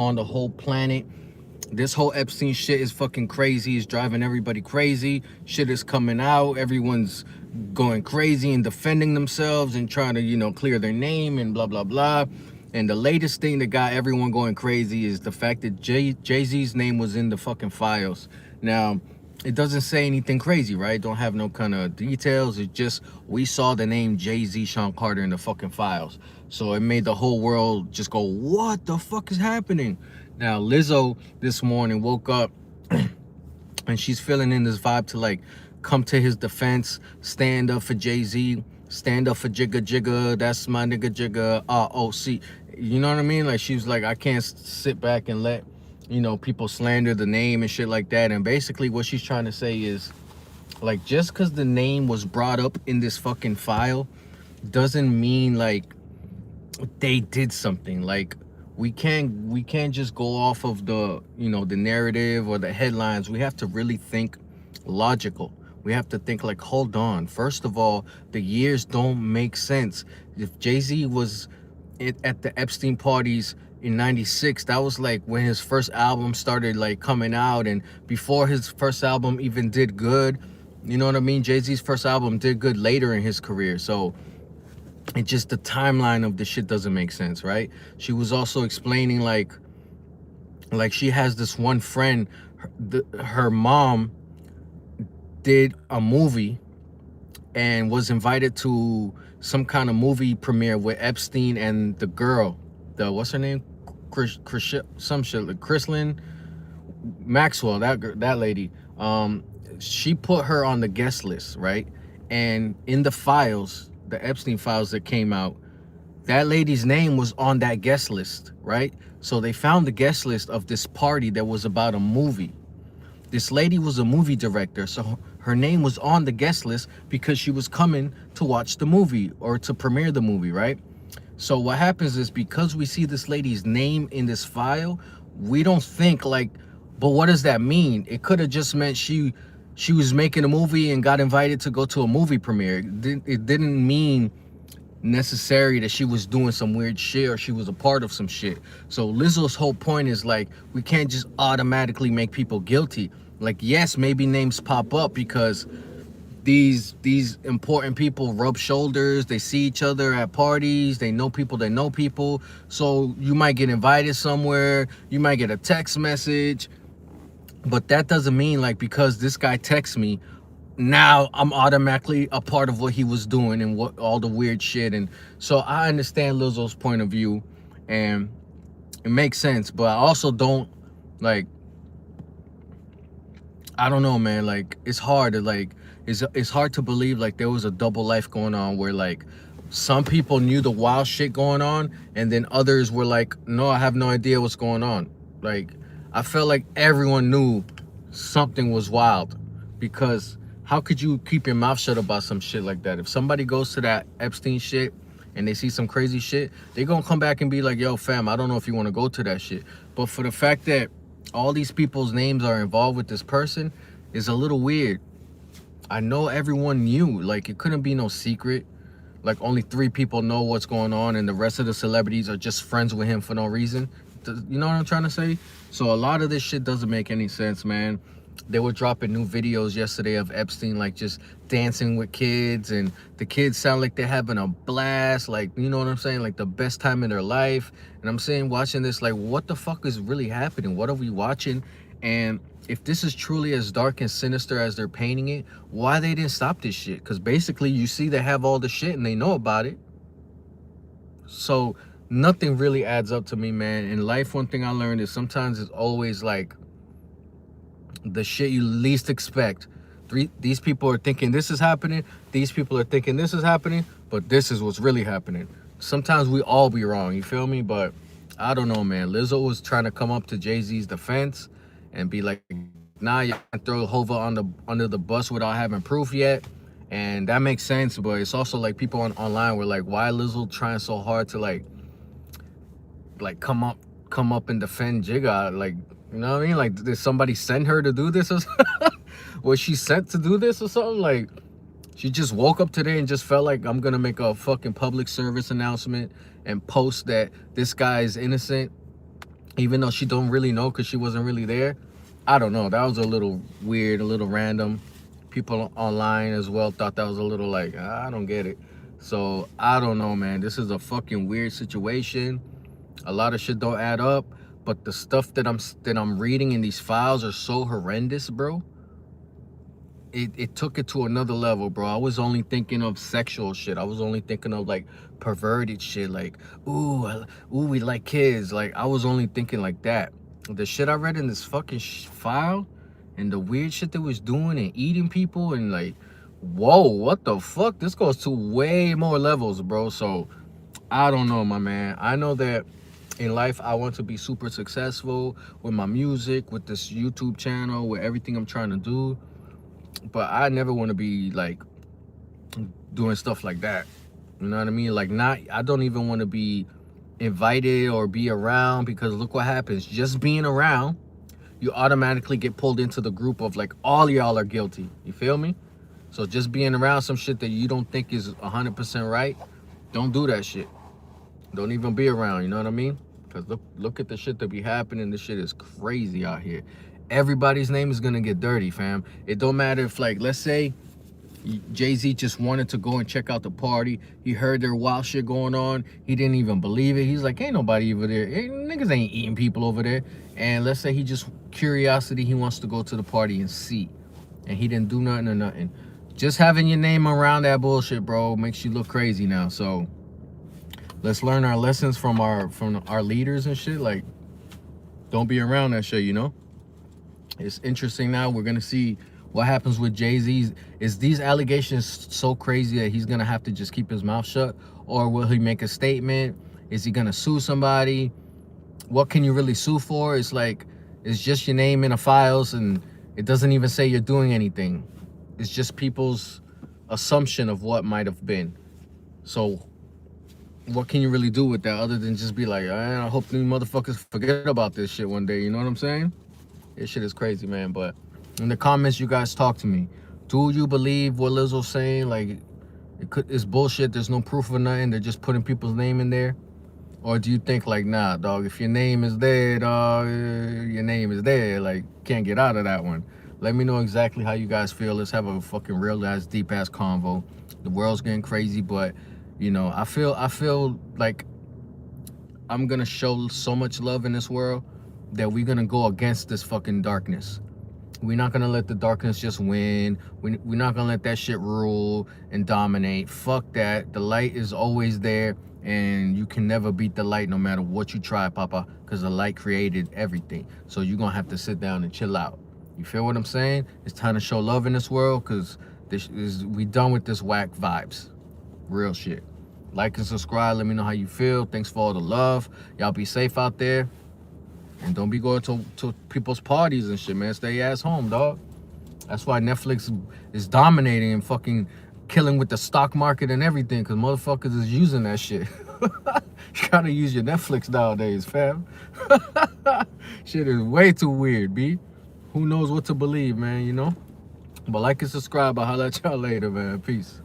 on the whole planet. This whole Epstein shit is fucking crazy. It's driving everybody crazy. Shit is coming out. Everyone's going crazy and defending themselves and trying to, clear their name and blah, blah, blah. And the latest thing that got everyone going crazy is the fact that Jay-Z's name was in the fucking files. Now, it doesn't say anything crazy, right? Don't have no kind of details. It's just we saw the name Jay-Z Sean Carter in the fucking files. So it made the whole world just go, what the fuck is happening? Now, Lizzo this morning woke up and she's feeling in this vibe to like come to his defense, stand up for Jay-Z, stand up for Jigga Jigga, that's my nigga Jigga, ROC. You know what I mean? Like, she was like, I can't sit back and let, people slander the name and shit like that. And basically what she's trying to say is, like, just because the name was brought up in this fucking file doesn't mean like they did something. Like, we can't just go off of the the narrative or the headlines. We have to really think logical. We have to think like, hold on, first of all, the years don't make sense. If Jay-Z was at the Epstein parties in 96, that was like when his first album started like coming out, and before his first album even did good, you know what I mean? Jay-Z's first album did good later in his career. So it just, the timeline of the shit doesn't make sense, right? She was also explaining like she has this one friend, her mom did a movie and was invited to some kind of movie premiere with Epstein and the girl, the what's her name, some shit, like Chrislyn Maxwell, that lady. She put her on the guest list, right? And in the files, the Epstein files that came out, that lady's name was on that guest list, right? So they found the guest list of this party that was about a movie. This lady was a movie director, so her name was on the guest list because she was coming to watch the movie or to premiere the movie, right? So what happens is, because we see this lady's name in this file, we don't think like, but what does that mean? It could have just meant she was making a movie and got invited to go to a movie premiere. It didn't mean necessary that she was doing some weird shit or she was a part of some shit. So Lizzo's whole point is like, we can't just automatically make people guilty. Like, yes, maybe names pop up because these important people rub shoulders, they see each other at parties, they know people that know people. So you might get invited somewhere, you might get a text message, but that doesn't mean like, because this guy texts me, now I'm automatically a part of what he was doing and what all the weird shit. And so I understand Lizzo's point of view and it makes sense, but I also don't, like, I don't know, man. Like, it's hard to like, it's hard to believe like there was a double life going on where like some people knew the wild shit going on and then others were like, no, I have no idea what's going on. Like, I felt like everyone knew something was wild, because how could you keep your mouth shut about some shit like that? If somebody goes to that Epstein shit and they see some crazy shit, they gonna come back and be like, yo, fam, I don't know if you want to go to that shit. But for the fact that all these people's names are involved with this person is a little weird. I know everyone knew, like, it couldn't be no secret. Like, only 3 people know what's going on and the rest of the celebrities are just friends with him for no reason. You know what I'm trying to say? So a lot of this shit doesn't make any sense, man. They were dropping new videos yesterday of Epstein, like, just dancing with kids, and the kids sound like they're having a blast, like, you know what I'm saying, like the best time in their life. And I'm saying, watching this, like, what the fuck is really happening? What are we watching? And if this is truly as dark and sinister as they're painting it, why they didn't stop this shit? Because basically you see they have all the shit and they know about it. So nothing really adds up to me, man. In life, one thing I learned is sometimes it's always like the shit you least expect. These people are thinking this is happening, these people are thinking this is happening, but this is what's really happening. Sometimes we all be wrong, you feel me? But I don't know, man. Lizzo was trying to come up to Jay-Z's defense and be like, nah, you can't throw Hova under the bus without having proof yet. And that makes sense, but it's also like people online were like, why Lizzo trying so hard to like come up and defend Jigga? Like, you know what I mean? Like, did somebody send her to do this or was she sent to do this or something? Like, she just woke up today and just felt like, I'm gonna make a fucking public service announcement and post that this guy is innocent. even though she don't really know because she wasn't really there. I don't know. That was a little weird, a little random. People online as well thought that was a little like, I don't get it. So I don't know, man. This is a fucking weird situation. A lot of shit don't add up, but the stuff that I'm reading in these files are so horrendous, bro. It took it to another level, bro. I was only thinking of sexual shit. I was only thinking of like perverted shit, like ooh, we like kids. Like I was only thinking like that. The shit I read in this fucking file, and the weird shit they was doing and eating people, and like, whoa, what the fuck? This goes to way more levels, bro. So I don't know, my man. I know that in life I want to be super successful with my music, with this YouTube channel, with everything I'm trying to do. But I never want to be like doing stuff like that. You know what I mean? Like I don't even want to be invited or be around, because look what happens. Just being around, you automatically get pulled into the group of like all y'all are guilty. You feel me? So just being around some shit that you don't think is 100% right, don't do that shit. Don't even be around, you know what I mean? Because look at the shit that be happening. This shit is crazy out here. Everybody's name is gonna get dirty, fam. It don't matter if, like, let's say Jay-Z just wanted to go and check out the party. He heard their wild shit going on. He didn't even believe it. He's like, ain't nobody over there. Niggas ain't eating people over there. And let's say he just curiosity, he wants to go to the party and see. And he didn't do nothing or nothing. Just having your name around that bullshit, bro, makes you look crazy now. So let's learn our lessons from our leaders and shit. Like, don't be around that shit, you know? It's interesting now. We're gonna see what happens with Jay-Z. Is these allegations so crazy that he's gonna have to just keep his mouth shut? Or will he make a statement? Is he gonna sue somebody? What can you really sue for? It's like, it's just your name in the files, and it doesn't even say you're doing anything. It's just people's assumption of what might have been. So what can you really do with that other than just be like, I hope these motherfuckers forget about this shit one day, you know what I'm saying? This shit is crazy, man. But in the comments, you guys talk to me. Do you believe what Lizzo's saying? Like, it's bullshit. There's no proof of nothing. They're just putting people's name in there. Or do you think like, nah, dog, if your name is there, dog, your name is there. Like, can't get out of that one. Let me know exactly how you guys feel. Let's have a fucking real ass, deep ass convo. The world's getting crazy, but you know, I feel like I'm gonna show so much love in this world that we're gonna go against this fucking darkness. We're not gonna let the darkness just win. We're not gonna let that shit rule and dominate. Fuck that. The light is always there, and you can never beat the light no matter what you try, Papa, because the light created everything. So you're gonna have to sit down and chill out. You feel what I'm saying? It's time to show love in this world, because we done with this whack vibes. Real shit. Like and subscribe. Let me know how you feel. Thanks for all the love. Y'all be safe out there. And don't be going to people's parties and shit, man. Stay your ass home, dog. That's why Netflix is dominating and fucking killing with the stock market and everything, because motherfuckers is using that shit. You gotta use your Netflix nowadays, fam. Shit is way too weird, B. Who knows what to believe, man, you know? But like and subscribe. I'll holler at y'all later, man. Peace.